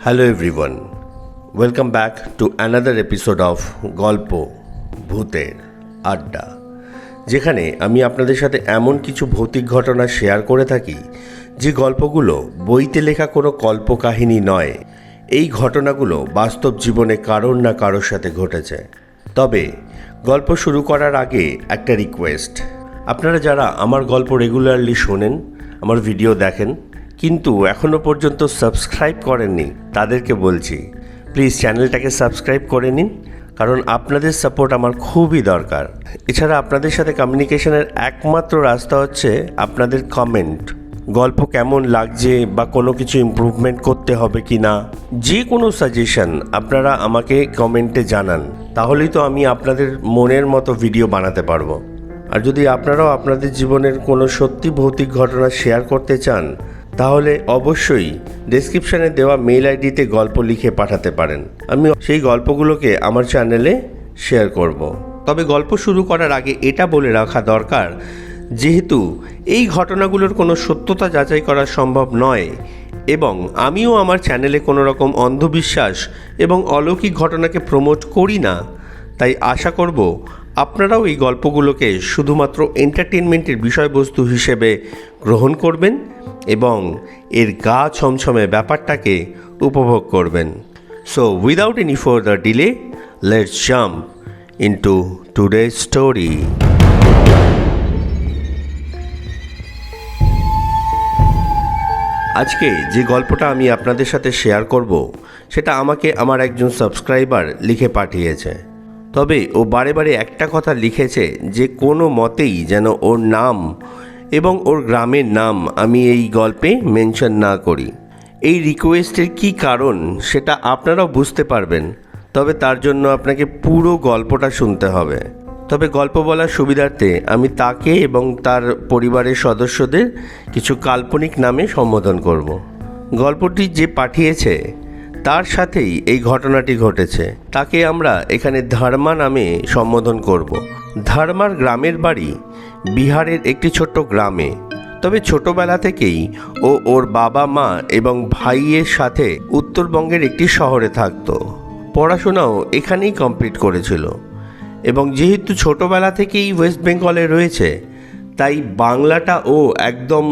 Hello everyone, welcome back to another episode of গল্প ভূতের আড্ডা, যেখানে আমি আপনাদের সাথে এমন কিছু ভৌতিক ঘটনা শেয়ার করে থাকি যে গল্পগুলো বইতে লেখা কোনো কল্পকাহিনী নয়। এই ঘটনাগুলো বাস্তব জীবনে কারোর না কারোর সাথে ঘটেছে। তবে গল্প শুরু করার আগে একটা রিকোয়েস্ট, আপনারা যারা আমার গল্প রেগুলারলি শোনেন, আমার ভিডিও দেখেন কিন্তু এখনও পর্যন্ত সাবস্ক্রাইব করেননি, তাদেরকে বলছি প্লিজ চ্যানেলটাকে সাবস্ক্রাইব করে নিন, কারণ আপনাদের সাপোর্ট আমার খুবই দরকার। এছাড়া আপনাদের সাথে কমিউনিকেশনের একমাত্র রাস্তা হচ্ছে আপনাদের কমেন্ট। গল্প কেমন লাগছে বা কোনো কিছু ইমপ্রুভমেন্ট করতে হবে কি না, যে কোনো সাজেশন আপনারা আমাকে কমেন্টে জানান, তাহলেই তো আমি আপনাদের মনের মতো ভিডিও বানাতে পারবো। আর যদি আপনারাও আপনাদের জীবনের কোনো সত্যি ভৌতিক ঘটনা শেয়ার করতে চান, তাহলে অবশ্যই ডেসক্রিপশানে দেওয়া মেল আইডিতে গল্প লিখে পাঠাতে পারেন। আমি সেই গল্পগুলোকে আমার চ্যানেলে শেয়ার করব। তবে গল্প শুরু করার আগে এটা বলে রাখা দরকার, যেহেতু এই ঘটনাগুলোর কোনো সত্যতা যাচাই করা সম্ভব নয় এবং আমিও আমার চ্যানেলে কোনো রকম অন্ধবিশ্বাস এবং অলৌকিক ঘটনাকে প্রমোট করি না, তাই আশা করব আপনারাও এই গল্পগুলোকে শুধুমাত্র এন্টারটেনমেন্টের বিষয়বস্তু হিসেবে গ্রহণ করবেন এবং এর গা ছমছমে ব্যাপারটাকে উপভোগ করবেন। So without any further delay, let's jump into today's story. আজকে যে গল্পটা আমি আপনাদের সাথে শেয়ার করব, সেটা আমাকে আমার একজন সাবস্ক্রাইবার লিখে পাঠিয়েছে। তবে ও বারে বারে একটা কথা লিখেছে যে কোনো মতেই যেন ওর নাম এবং ওর গ্রামের নাম আমি এই গল্পে মেনশন না করি। এই রিকোয়েস্টের কী কারণ সেটা আপনারাও বুঝতে পারবেন, তবে তার জন্য আপনাকে পুরো গল্পটা শুনতে হবে। তবে গল্প বলার সুবিধার্থে আমি তাকে এবং তার পরিবারের সদস্যদের কিছু কাল্পনিক নামে সম্বোধন করব। গল্পটি যে পাঠিয়েছে তার সাথেই এই ঘটনাটি ঘটেছে, তাকে আমরা এখানে ধর্মা নামে সম্বোধন করব। ধর্মার গ্রামের বাড়ি বিহারের একটি ছোট্ট গ্রামে। তবে ছোটবেলা থেকেই ও ওর বাবা মা এবং ভাইয়ের সাথে উত্তরবঙ্গের একটি শহরে থাকতো। পড়াশোনাও এখানেই কমপ্লিট করেছিল এবং যেহেতু ছোটবেলা থেকেই ওয়েস্ট বেঙ্গলে রয়েছে, তাই বাংলাটা ও একদম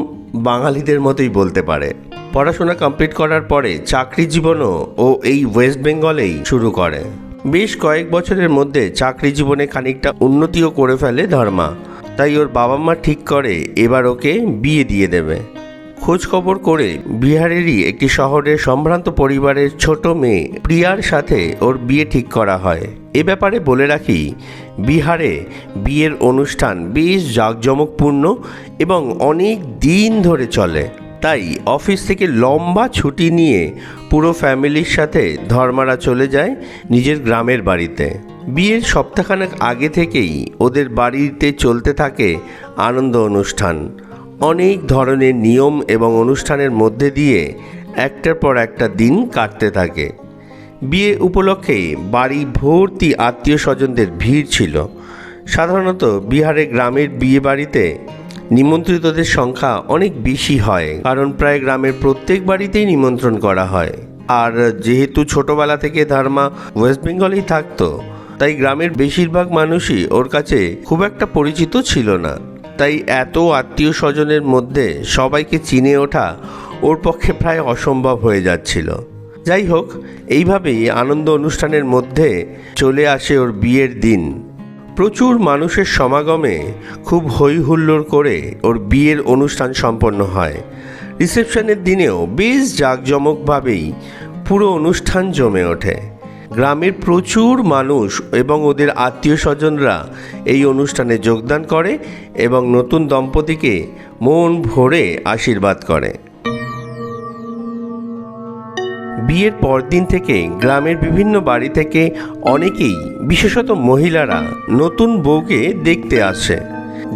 বাঙালিদের মতোই বলতে পারে। পড়াশোনা কমপ্লিট করার পরে চাকরি জীবনও ও এই ওয়েস্ট বেঙ্গলেই শুরু করে। বেশ কয়েক বছরের মধ্যে চাকরি জীবনে খানিকটা উন্নতিও করে ফেলে ধর্মা, তাই ওর বাবা মা ঠিক করে এবার ওকে বিয়ে দিয়ে দেবে। খোঁজ খবর করে বিহারেরই একটি শহরের সম্ভ্রান্ত পরিবারের ছোট মেয়ে প্রিয়ার সাথে ওর বিয়ে ঠিক করা হয়। এ ব্যাপারে বলে রাখি, বিহারে বিয়ের অনুষ্ঠান বেশ জাঁকজমকপূর্ণ এবং অনেক দিন ধরে চলে। তাই অফিস থেকে লম্বা ছুটি নিয়ে পুরো ফ্যামিলির সাথে ধর্মারা চলে যায় নিজের গ্রামের বাড়িতে। বিয়ের সপ্তাহখানেক আগে থেকেই ওদের বাড়িতে চলতে থাকে আনন্দ অনুষ্ঠান। অনেক ধরনের নিয়ম এবং অনুষ্ঠানের মধ্যে দিয়ে একটার পর একটা দিন কাটতে থাকে। বিয়ে উপলক্ষে বাড়ি ভর্তি আত্মীয় স্বজনদের ভিড় ছিল। সাধারণত বিহারে গ্রামের বিয়ে বাড়িতে নিমন্ত্রিতদের সংখ্যা অনেক বেশি হয়, কারণ প্রায় গ্রামের প্রত্যেক বাড়িতেই নিমন্ত্রণ করা হয়। আর যেহেতু ছোটবেলা থেকে ধর্মা ওয়েস্ট বেঙ্গলেই থাকতো, তাই গ্রামের বেশিরভাগ মানুষই ওর কাছে খুব একটা পরিচিত ছিল না। তাই এত আত্মীয় স্বজনের মধ্যে সবাইকে চিনে ওঠা ওর পক্ষে প্রায় অসম্ভব হয়ে যাচ্ছিল। যাই হোক, এইভাবেই আনন্দ অনুষ্ঠানের মধ্যে চলে আসে ওর বিয়ের দিন। প্রচুর মানুষের সমাগমে খুব হই হুল্লোড় করে ওর বিয়ের অনুষ্ঠান সম্পন্ন হয়। রিসেপশনের দিনেও বেশ জাঁকজমকভাবেই পুরো অনুষ্ঠান জমে ওঠে। গ্রামের প্রচুর মানুষ এবং ওদের আত্মীয় স্বজনরা এই অনুষ্ঠানে যোগদান করে এবং নতুন দম্পতিকে মন ভরে আশীর্বাদ করে। বিয়ের পরদিন থেকে গ্রামের বিভিন্ন বাড়ি থেকে অনেকেই, বিশেষত মহিলারা, নতুন বউকে দেখতে আসে।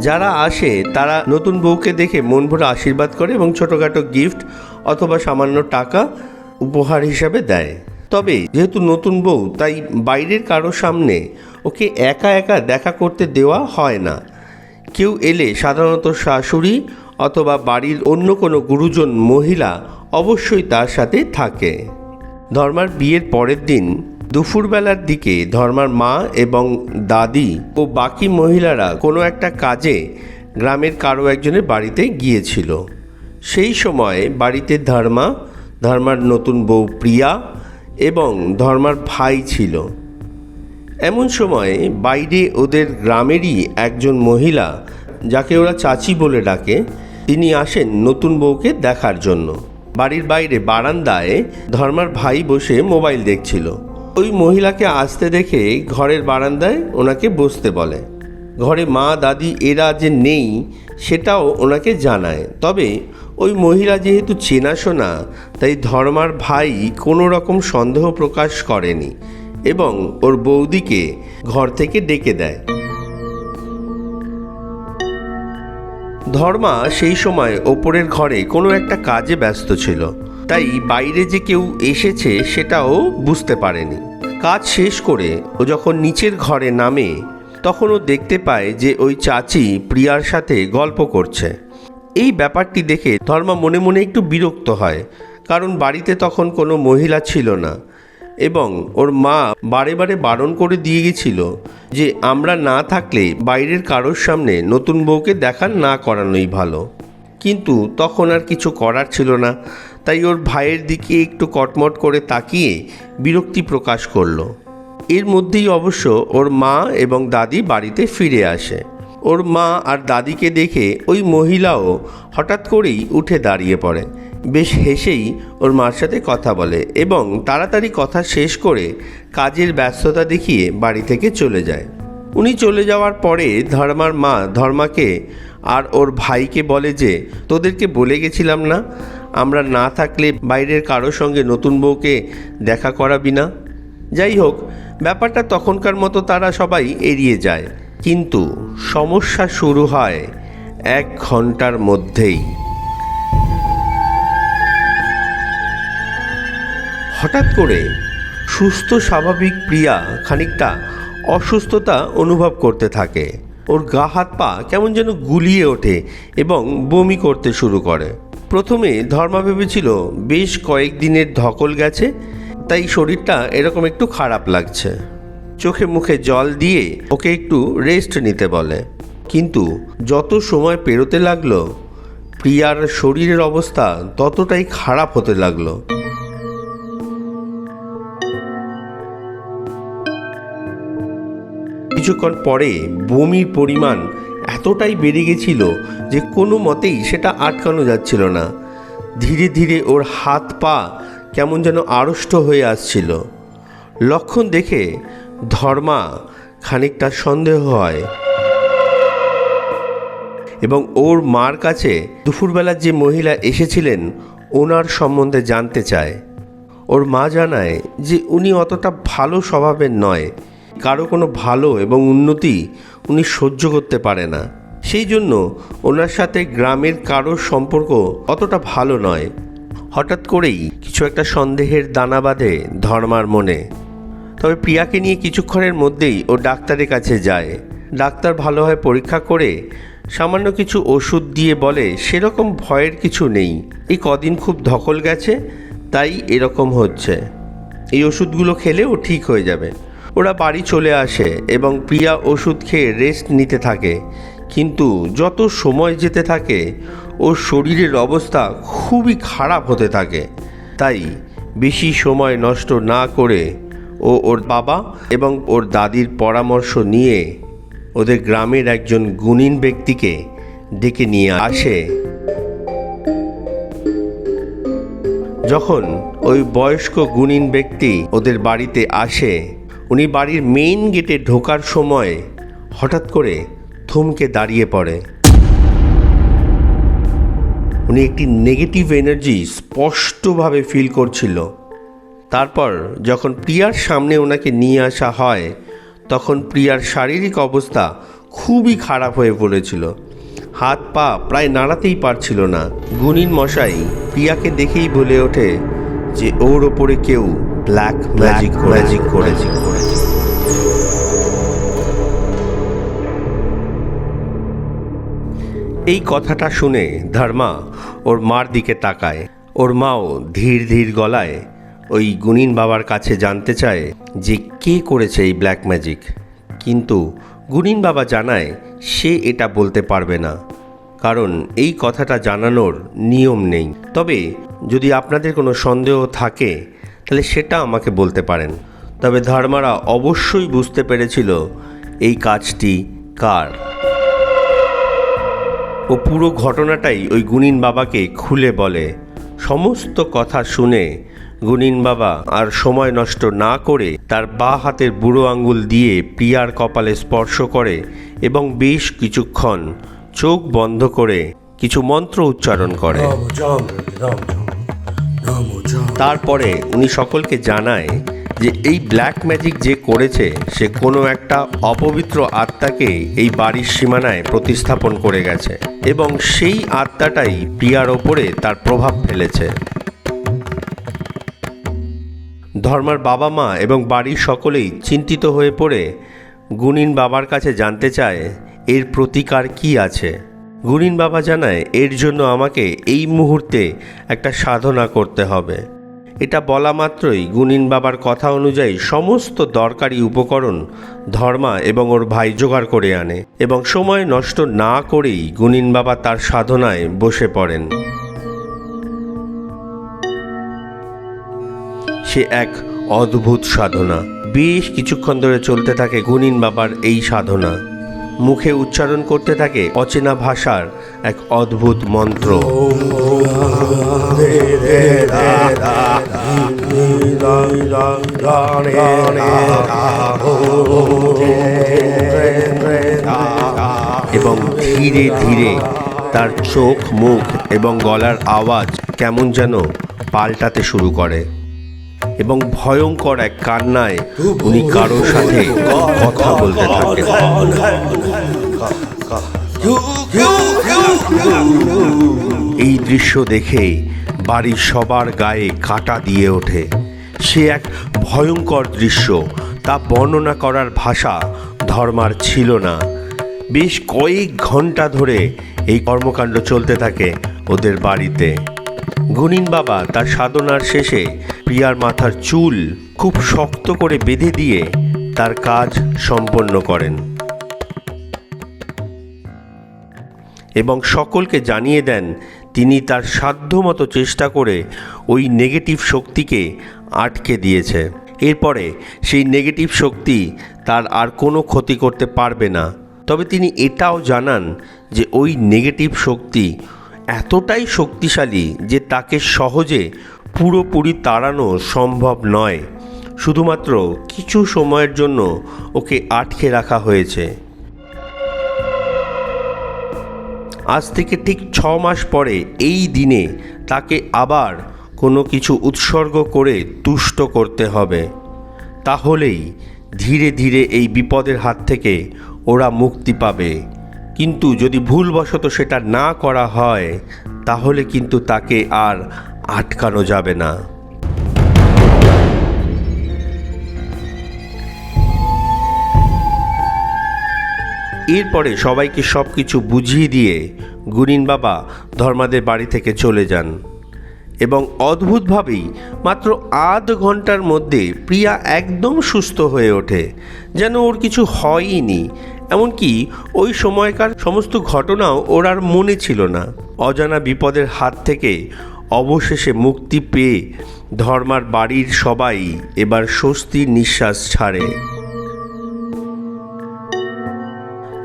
যারা আসে তারা নতুন বউকে দেখে মন ভরে আশীর্বাদ করে এবং ছোটোখাটো গিফট অথবা সামান্য টাকা উপহার হিসাবে দেয়। তবে যেহেতু নতুন বউ, তাই বাইরের কারো সামনে ওকে একা একা দেখা করতে দেওয়া হয় না। কেউ এলে সাধারণত শাশুড়ি অথবা বাড়ির অন্য কোনো গুরুজন মহিলা অবশ্যই তার সাথে থাকে। ধর্মার বিয়ের পরের দিন দুপুরবেলার দিকে ধর্মার মা এবং দাদি ও বাকি মহিলারা কোনো একটা কাজে গ্রামের কারো একজনের বাড়িতে গিয়েছিল। সেই সময় বাড়িতে ধর্মার নতুন বউ প্রিয়া এবং ধর্মার ভাই ছিল। এমন সময় বাইরে ওদের গ্রামেরই একজন মহিলা, যাকে ওরা চাচি বলে ডাকে, তিনি আসেন নতুন বউকে দেখার জন্য। বাড়ির বাইরে বারান্দায় ধর্মার ভাই বসে মোবাইল দেখছিল। ওই মহিলাকে আসতে দেখে ঘরের বারান্দায় ওনাকে বসতে বলে। ঘরে মা দাদি এরা যে নেই সেটাও ওনাকে জানায়। তবে ওই মহিলা যেহেতু চেনাশোনা, তাই ধর্মার ভাই কোনো রকম সন্দেহ প্রকাশ করেনি এবং ওর বৌদিকে ঘর থেকে ডেকে দেয়। ধর্মা সেই সময় ওপরের ঘরে কোনো একটা কাজে ব্যস্ত ছিল, তাই বাইরে যে কেউ এসেছে সেটাও বুঝতে পারেনি। কাজ শেষ করে ও যখন নিচের ঘরে নামে, তখন ও দেখতে পায় যে ওই চাচি প্রিয়ার সাথে গল্প করছে। এই ব্যাপারটি দেখে ধর্মা মনে মনে একটু বিরক্ত হয়, কারণ বাড়িতে তখন কোনো মহিলা ছিল না এবং ওর মা বারে বারে বারণ করে দিয়ে গেছিল যে আমরা না থাকলে বাইরের কারোর সামনে নতুন বউকে দেখা না করানোই ভালো। কিন্তু তখন আর কিছু করার ছিল না, তাই ওর ভাইয়ের দিকে একটু কটমট করে তাকিয়ে বিরক্তি প্রকাশ করলো। এর মধ্যেই অবশ্য ওর মা এবং দাদি বাড়িতে ফিরে আসে। ওর মা আর দাদিকে দেখে ওই মহিলাও হঠাৎ করেই উঠে দাঁড়িয়ে পড়ে, বেশ হেসেই ওর মার সাথে কথা বলে এবং তাড়াতাড়ি কথা শেষ করে কাজের ব্যস্ততা দেখিয়ে বাড়ি থেকে চলে যায়। উনি চলে যাওয়ার পরে ধর্মার মা ধর্মাকে আর ওর ভাইকে বলে যে তোদেরকে বলে গেছিলাম না আমরা না থাকলে বাইরের কারোর সঙ্গে নতুন বউকে দেখা করাবি না। যাই হোক, ব্যাপারটা তখনকার মতো তারা সবাই এড়িয়ে যায়। কিন্তু সমস্যা শুরু হয় 1 ঘন্টার মধ্যেই। হঠাৎ করে সুস্থ স্বাভাবিক প্রিয়া খানিকটা অসুস্থতা অনুভব করতে থাকে। ওর গা হাত পা কেমন যেন গুলিয়ে ওঠে এবং বমি করতে শুরু করে। প্রথমে ধর্মা ভেবেছিল বেশ কয়েকদিনের ধকল গেছে, তাই শরীরটা এরকম একটু খারাপ লাগছে। চোখে মুখে জল দিয়ে ওকে একটু রেস্ট নিতে বলে। কিন্তু যত সময় পেরোতে লাগলো, প্রিয়ার শরীরের অবস্থা ততটাই খারাপ হতে লাগলো। কিছুক্ষণ পরে বমির পরিমাণ এতটাই বেড়ে গেছিল যে কোনো মতেই সেটা আটকানো যাচ্ছিল না। ধীরে ধীরে ওর হাত পা কেমন যেন আড়ষ্ট হয়ে আসছিল। লক্ষণ দেখে ধর্মা খানিকটা সন্দেহ হয় এবং ওর মার কাছে দুপুরবেলা যে মহিলা এসেছিলেন ওনার সম্বন্ধে জানতে চায়। ওর মা জানায় যে উনি অতটা ভালো স্বভাবের নয়, কারো কোনো ভালো এবং উন্নতি উনি সহ্য করতে পারে না। সেই জন্য ওনার সাথে গ্রামের কারোর সম্পর্ক অতটা ভালো নয়। হঠাৎ করেই কিছু একটা সন্দেহের দানা বাঁধে ধর্মার মনে। তবে প্রিয়াকে নিয়ে কিছুক্ষণের মধ্যেই ও ডাক্তারের কাছে যায়। ডাক্তার ভালোভাবে পরীক্ষা করে সামান্য কিছু ওষুধ দিয়ে বলে সেরকম ভয়ের কিছু নেই, এই কদিন খুব ধকল গেছে তাই এরকম হচ্ছে, এই ওষুধগুলো খেলে ও ঠিক হয়ে যাবে। ওরা বাড়ি চলে আসে এবং প্রিয়া ওষুধ খেয়ে রেস্ট নিতে থাকে। কিন্তু যত সময় যেতে থাকে ওর শরীরের অবস্থা খুবই খারাপ হতে থাকে। তাই বেশি সময় নষ্ট না করে ও ওর বাবা এবং ওর দাদির পরামর্শ নিয়ে ওদের গ্রামের একজন গুণীন ব্যক্তিকে ডেকে নিয়ে আসে। যখন ওই বয়স্ক গুণীন ব্যক্তি ওদের বাড়িতে আসে, উনি বাড়ির মেইন গেটে ঢোকার সময় হঠাৎ করে থমকে দাঁড়িয়ে পড়ে। উনি একটি নেগেটিভ এনার্জি স্পষ্টভাবে ফিল করছিল। তারপর যখন প্রিয়ার সামনে ওনাকে নিয়ে আসা হয়, তখন প্রিয়ার শারীরিক অবস্থা খুবই খারাপ হয়ে পড়েছিল। হাত পা প্রায় নাড়াতেই পারছিল না। গুণীন মশাই প্রিয়াকে দেখেই বলে ওঠে যে ওর ওপরে কেউ ব্ল্যাক ম্যাজিক করেছে। এই কথাটা শুনে ধর্মা ওর মার দিকে তাকায়। ওর মাও ধীর ধীর গলায় ওই গুণিন বাবার কাছে জানতে চায় যে কে করেছে এই ব্ল্যাক ম্যাজিক, কিন্তু গুণিন বাবা জানায় সে এটা বলতে পারবে না, কারণ এই কথাটা জানানোর নিয়ম নেই। তবে যদি আপনাদের কোনো সন্দেহ থাকে তাহলে সেটা আমাকে বলতে পারেন। তবে ধর্মারা অবশ্যই বুঝতে পেরেছিল এই কাজটি কার। ও পুরো ঘটনাটাই ওই গুণিন বাবাকে খুলে বলে। সমস্ত কথা শুনে গুণিন বাবা আর সময় নষ্ট না করে তার বাঁ হাতের বুড়ো আঙ্গুল দিয়ে প্রিয়ার কপালে স্পর্শ করে এবং বেশ কিছুক্ষণ চোখ বন্ধ করে কিছু মন্ত্র উচ্চারণ করে। তারপরে উনি সকলকে জানায় যে এই ব্ল্যাক ম্যাজিক যে করেছে সে কোনো একটা অপবিত্র আত্মাকে এই বাড়ির সীমানায় প্রতিস্থাপন করে গেছে এবং সেই আত্মাটাই প্রিয়ার ওপরে তার প্রভাব ফেলেছে। ধর্মার বাবা মা এবং বাড়ির সকলেই চিন্তিত হয়ে পড়ে গুণিন বাবার কাছে জানতে চায় এর প্রতিকার কি আছে। গুণিন বাবা জানায় এর জন্য আমাকে এই মুহূর্তে একটা সাধনা করতে হবে। এটা বলা মাত্রই গুণিন বাবার কথা অনুযায়ী সমস্ত দরকারি উপকরণ ধর্মা এবং ওর ভাই জোগাড় করে আনে এবং সময় নষ্ট না করেই গুণিন বাবা তার সাধনায় বসে পড়েন। সে এক অদ্ভুত সাধনা। বেশ কিছুক্ষণ ধরে চলতে থাকে গুণিন বাবার এই সাধনা। মুখে উচ্চারণ করতে থাকে অচেনা ভাষার এক অদ্ভুত মন্ত্র। এবং ধীরে ধীরে তার চোখ, মুখ এবং গলার আওয়াজ কেমন যেন পাল্টাতে শুরু করে এবং ভয়ঙ্কর এক কান্নায় উনি কারোর সাথে কথা বলতে থাকেন। এই দৃশ্য দেখে বাড়ির সবার গায়ে কাঁটা দিয়ে ওঠে। সে এক ভয়ঙ্কর দৃশ্য, তা বর্ণনা করার ভাষা ধর্মার ছিল না। বেশ কয়েক ঘন্টা ধরে এই কর্মকাণ্ড চলতে থাকে ওদের বাড়িতে। গুণিন বাবা তার সাধনার শেষে প্রিয়ার মাথার চুল খুব শক্ত করে বেঁধে দিয়ে তার কাজ সম্পন্ন করেন এবং সকলকে জানিয়ে দেন তিনি তার সাধ্যমতো চেষ্টা করে ওই নেগেটিভ শক্তিকে আটকে দিয়েছে। এরপরে সেই নেগেটিভ শক্তি তার আর কোনো ক্ষতি করতে পারবে না। তবে তিনি এটাও জানান যে ওই নেগেটিভ শক্তি এতটাই শক্তিশালী যে তাকে সহজে পুরোপুরি তাড়ানো সম্ভব নয়। শুধুমাত্র কিছু সময়ের জন্য ওকে আটকে রাখা হয়েছে। আজ থেকে ঠিক 6 মাস পরে এই দিনে তাকে আবার কোনো কিছু উৎসর্গ করে তুষ্ট করতে হবে। তাহলেই ধীরে ধীরে এই বিপদের হাত থেকে ওরা মুক্তি পাবে। কিন্তু যদি ভুলবশত সেটা না করা হয় তাহলে কিন্তু তাকে আর আটকানো যাবে না। এরপরে সবাইকে সব কিছু বুঝিয়ে দিয়ে গুণিন বাবা ধর্মাদের বাড়ি থেকে চলে যান এবং অদ্ভুতভাবেই মাত্র আধ ঘন্টার মধ্যে প্রিয়া একদম সুস্থ হয়ে ওঠে, যেন ওর কিছু হয়ইনি। এমনকি ওই সময়কার সমস্ত ঘটনাও ওর আর মনে ছিল না। অজানা বিপদের হাত থেকে অবশেষে মুক্তি পেয়ে ধর্মার বাড়ির সবাই এবার স্বস্তির নিঃশ্বাস ছাড়ে।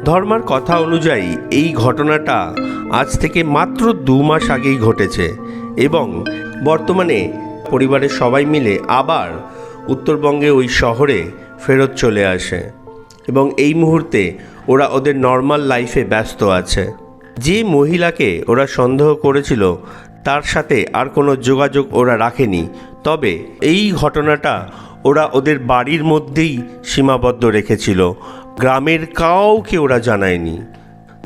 ধর্মার কথা অনুযায়ী এই ঘটনাটা আজ থেকে মাত্র 2 মাস আগেই ঘটেছে এবং বর্তমানে পরিবারের সবাই মিলে আবার উত্তরবঙ্গে ওই শহরে ফেরত চলে আসে এবং এই মুহূর্তে ওরা ওদের নর্মাল লাইফে ব্যস্ত আছে। যে মহিলাকে ওরা সন্দেহ করেছিল তার সাথে আর কোনো যোগাযোগ ওরা রাখেনি। তবে এই ঘটনাটা ওরা ওদের বাড়ির মধ্যেই সীমাবদ্ধ রেখেছিল, গ্রামের কাউকে ওরা জানায়নি।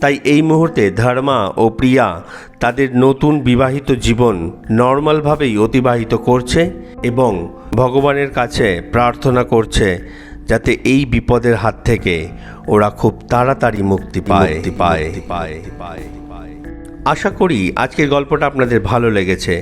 তাই এই মুহূর্তে ধর্মা ও প্রিয়া তাদের নতুন বিবাহিত জীবন নর্মালভাবেই অতিবাহিত করছে এবং ভগবানের কাছে প্রার্থনা করছে যাতে এই বিপদের হাত থেকে ওরা খুব তাড়াতাড়ি মুক্তি পায়। আশা করি আজকের গল্পটা আপনাদের ভালো লেগেছে।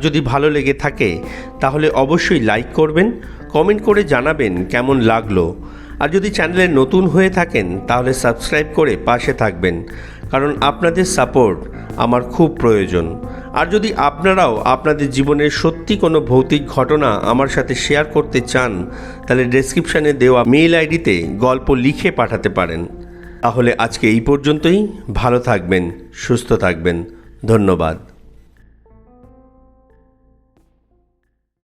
যদি ভালো লেগে থাকে তাহলে অবশ্যই লাইক করবেন, কমেন্ট করে জানাবেন কেমন লাগলো। আর যদি চ্যানেলে নতুন হয়ে থাকেন তাহলে সাবস্ক্রাইব করে পাশে থাকবেন, কারণ আপনাদের সাপোর্ট আমার খুব প্রয়োজন। আর যদি আপনারাও আপনাদের জীবনের সত্যি কোনো ভৌতিক ঘটনা আমার সাথে শেয়ার করতে চান তাহলে ডেসক্রিপশানে দেওয়া মেইল আইডিতে গল্প লিখে পাঠাতে পারেন। তাহলে আজকে এই পর্যন্তই। ভালো থাকবেন, সুস্থ থাকবেন। ধন্যবাদ।